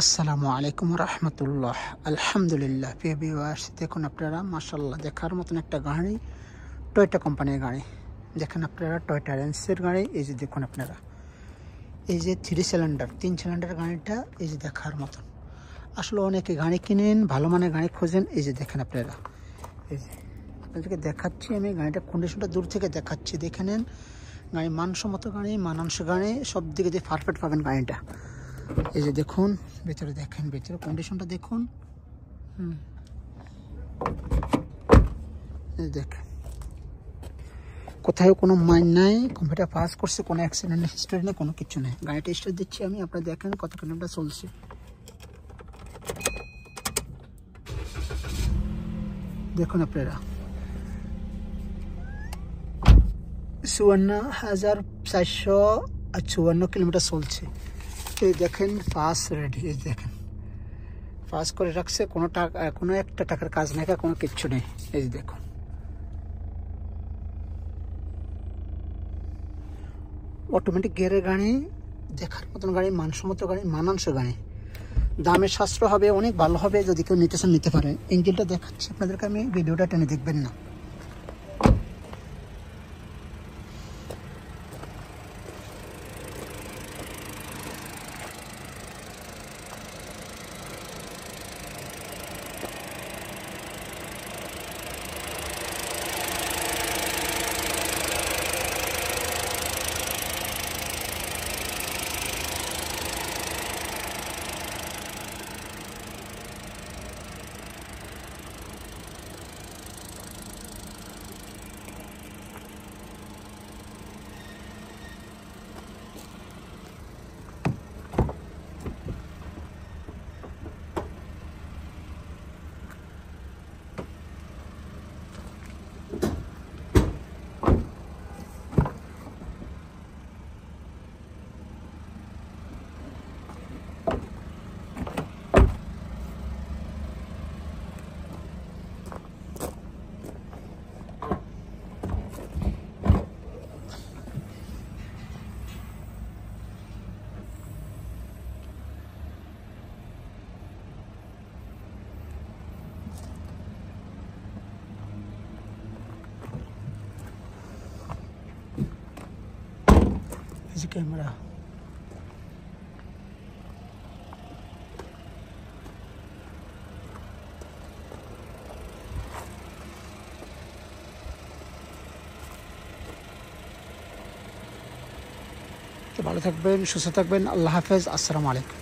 আসসালামু আলাইকুম রহমতুল্লাহ। আলহামদুলিল্লাহ। প্রিয় ভিউয়ার্স, দেখুন আপনারা মাশাআল্লাহ দেখার মতন একটা গাড়ি, টয়োটা কোম্পানির গাড়ি। দেখেন আপনারা টয়োটা রেঞ্জের গাড়ি। এই যে দেখুন আপনারা, এই যে 3 সিলিন্ডার 3 সিলিন্ডার গাড়িটা এই যে দেখার মতন। আসলে অনেকে গাড়ি কিনেন, ভালো মানের গাড়ি খোঁজেন। এই যে দেখেন আপনারা, এই যে আপনাদেরকে দেখাচ্ছি আমি গাড়িটা কন্ডিশনটা দূর থেকে দেখাচ্ছি। দেখে নেন, গাড়ি মানসম্মত গাড়ি, মানাংশ গাড়ি, সব দিকে দিয়ে পারফেক্ট পাবেন গাড়িটা। এই যে দেখুন ভেতরে, দেখেন ভেতরে কন্ডিশনটা দেখুন। এই দেখেন, কোথাও কোনো মাইন নাই, কম্পিউটার পাস করছে, কোনো অ্যাক্সিডেন্ট হিস্টোরি নেই, কোনো কিছু নেই। গাড়িটা স্টার্ট দিচ্ছি আমি, আপনারা দেখেন কত কিলোমিটার চলছে। দেখুন আপনারা 54,454 কিলোমিটার চলছে। এই দেখেন পাস রেডি, এই দেখেন পাস করে রাখছে, কোনো টাকা, কোনো একটা টাকার কাজ নেই, কোনো কিচ্ছু নেই। এই দেখুন, অটোমেটিক গিয়ারের গাড়ি, দেখার মতন গাড়ি, মানসম্মত গাড়ি, মানাংশ গাড়ি। দামের সাশ্রয় হবে, অনেক ভালো হবে। যদি কেউ নিতে চান নিতে পারেন। ইঞ্জিনটা দেখাচ্ছি আপনাদেরকে আমি, ভিডিওটা টেনে দেখবেন না। ক্যামেরা ভালো থাকবেন, সুস্থ থাকবেন। আল্লাহ হাফেজ। আসসালামু আলাইকুম।